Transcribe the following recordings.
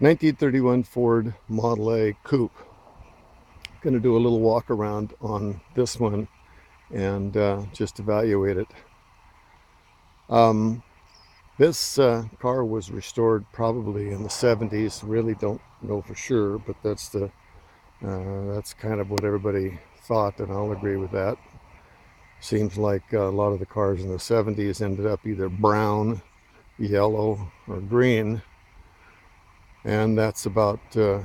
1931 Ford Model A Coupe. Going to do a little walk around on this one and just evaluate it. This car was restored probably in the 70s. Really don't know for sure, but that's kind of what everybody thought, and I'll agree with that. Seems like a lot of the cars in the 70s ended up either brown, yellow, or green, and that's about the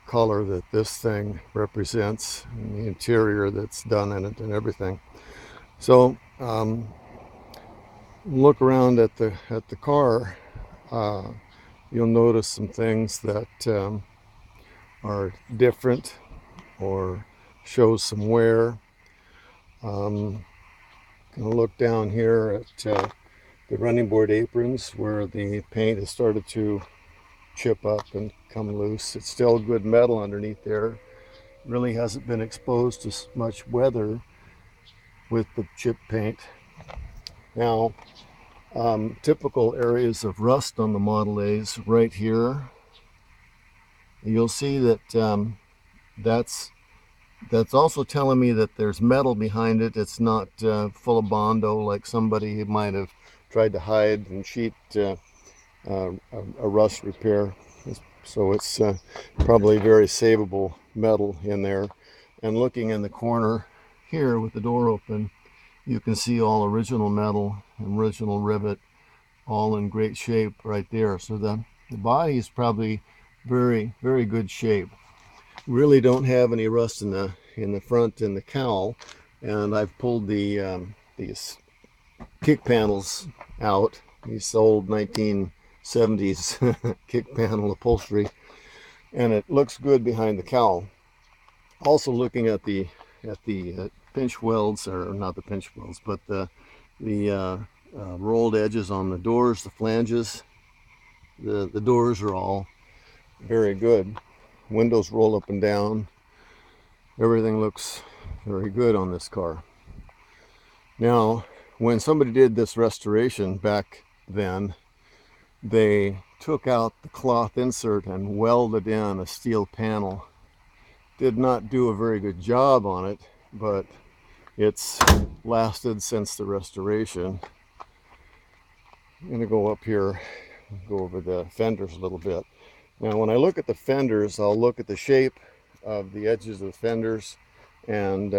color that this thing represents, and the interior that's done in it and everything. So look around at the car. You'll notice some things that are different or show some wear. Gonna look down here at the running board aprons where the paint has started to chip up and come loose. It's still good metal underneath there. Really hasn't been exposed to much weather with the chip paint. Now, typical areas of rust on the Model A's right here. You'll see that that's also telling me that there's metal behind it. It's not full of Bondo like somebody might have tried to hide and cheat a rust repair. So it's probably very savable metal in there. And looking in the corner here with the door open, you can see all original metal, original rivet, all in great shape right there. So the body is probably very, very good shape. Really don't have any rust in the front and the cowl, and I've pulled these kick panels out, these old 1970s kick panel upholstery, and it looks good behind the cowl. Also looking at the pinch welds, or not the pinch welds, but the rolled edges on the doors, the flanges. The doors are all very good. Windows roll up and down. Everything looks very good on this car. Now, when somebody did this restoration back then, they took out the cloth insert and welded in a steel panel. Did not do a very good job on it, but it's lasted since the restoration. I'm going to go up here and go over the fenders a little bit. Now, when I look at the fenders, I'll look at the shape of the edges of the fenders, and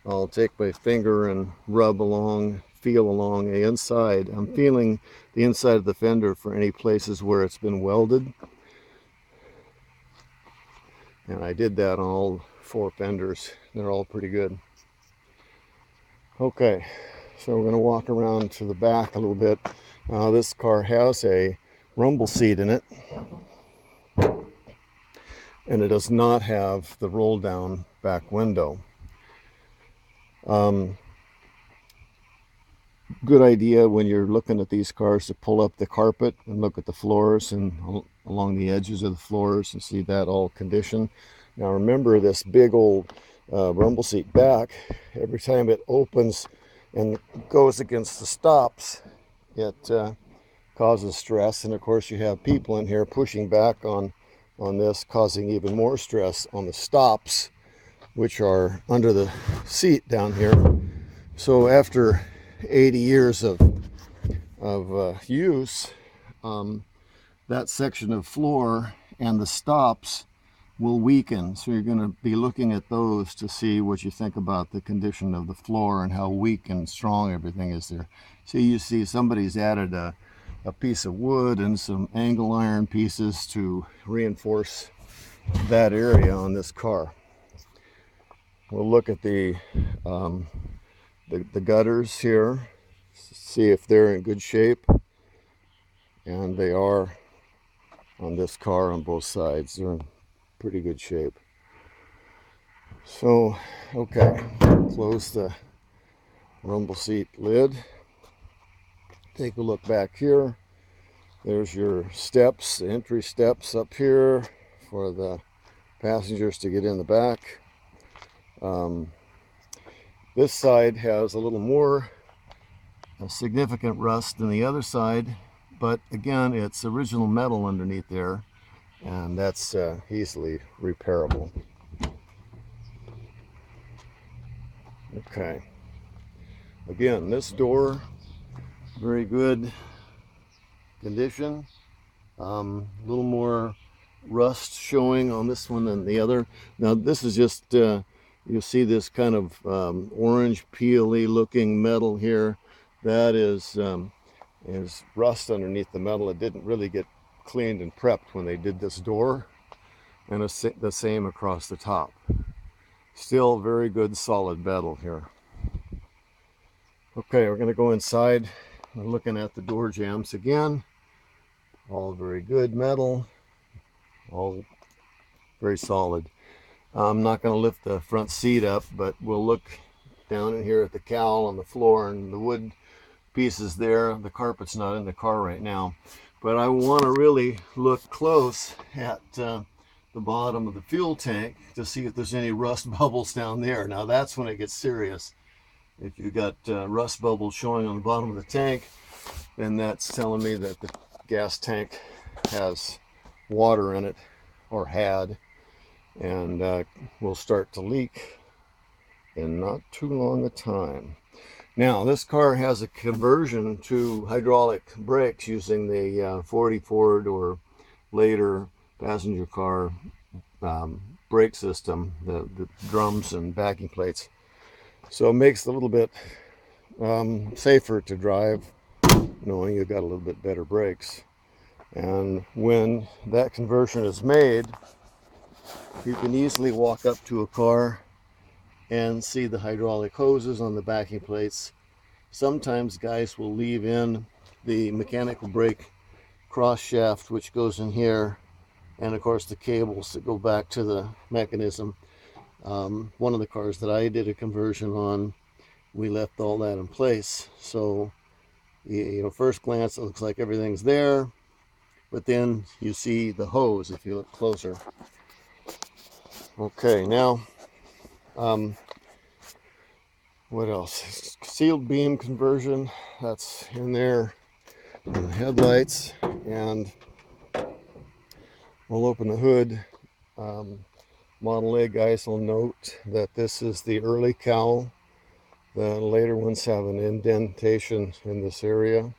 I'll take my finger and rub along, feel along the inside. I'm feeling the inside of the fender for any places where it's been welded. And I did that on all 4 fenders. They're all pretty good. Okay, so we're going to walk around to the back a little bit. This car has a rumble seat in it, and it does not have the roll down back window. Good idea when you're looking at these cars to pull up the carpet and look at the floors and along the edges of the floors and see that all condition. Now remember, this big old rumble seat back, every time it opens and goes against the stops, it causes stress, and of course you have people in here pushing back on this, causing even more stress on the stops, which are under the seat down here. So after 80 years of use, that section of floor and the stops will weaken. So you're going to be looking at those to see what you think about the condition of the floor and how weak and strong everything is there. So you see somebody's added a piece of wood and some angle iron pieces to reinforce that area on this car. We'll look at the gutters here, see if they're in good shape, and they are on this car on both sides. They're in pretty good shape. So, okay, close the rumble seat lid. Take a look back here. There's your steps, the entry steps up here for the passengers to get in the back. This side has a little more significant rust than the other side, but again, it's original metal underneath there, and that's easily repairable. Okay, again, this door, very good condition. A little more rust showing on this one than the other. Now this is just you see this kind of orange peely looking metal here. That is rust underneath the metal. It didn't really get cleaned and prepped when they did this door, and the same across the top. Still very good solid metal here. Okay, we're going to go inside. We're looking at the door jambs again. All very good metal, all very solid. I'm not going to lift the front seat up, but we'll look down in here at the cowl on the floor and the wood pieces there. The carpet's not in the car right now, but I want to really look close at the bottom of the fuel tank to see if there's any rust bubbles down there. Now that's when it gets serious. If you got rust bubbles showing on the bottom of the tank, then that's telling me that the gas tank has water in it, or had, and will start to leak in not too long a time. Now this car has a conversion to hydraulic brakes using the 40 Ford or later passenger car brake system, the drums and backing plates, so it makes it a little bit safer to drive, knowing you've got a little bit better brakes. And when that conversion is made, you can easily walk up to a car and see the hydraulic hoses on the backing plates. Sometimes guys will leave in the mechanical brake cross shaft, which goes in here, and of course the cables that go back to the mechanism. One of the cars that I did a conversion on, we left all that in place. So, you know, first glance it looks like everything's there, but then you see the hose if you look closer. Okay, now what else? Sealed beam conversion, that's in there in the headlights, and we'll open the hood. Model A guys will note that this is the early cowl. The later ones have an indentation in this area.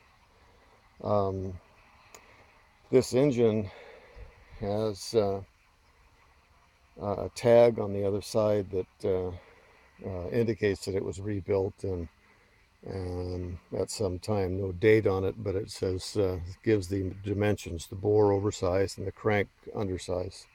This engine has a tag on the other side that indicates that it was rebuilt and at some time. No date on it, but it says gives the dimensions: the bore oversized and the crank undersized.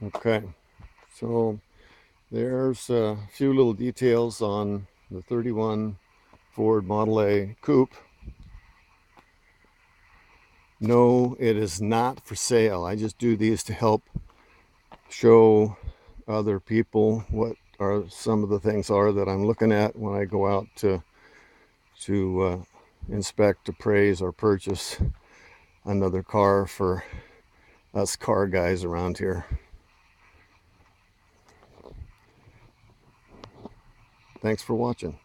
Okay, so there's a few little details on the 31 Ford Model A Coupe. No, it is not for sale. I just do these to help show other people what are some of the things are that I'm looking at when I go out to inspect, appraise, or purchase another car for us car guys around here. Thanks for watching.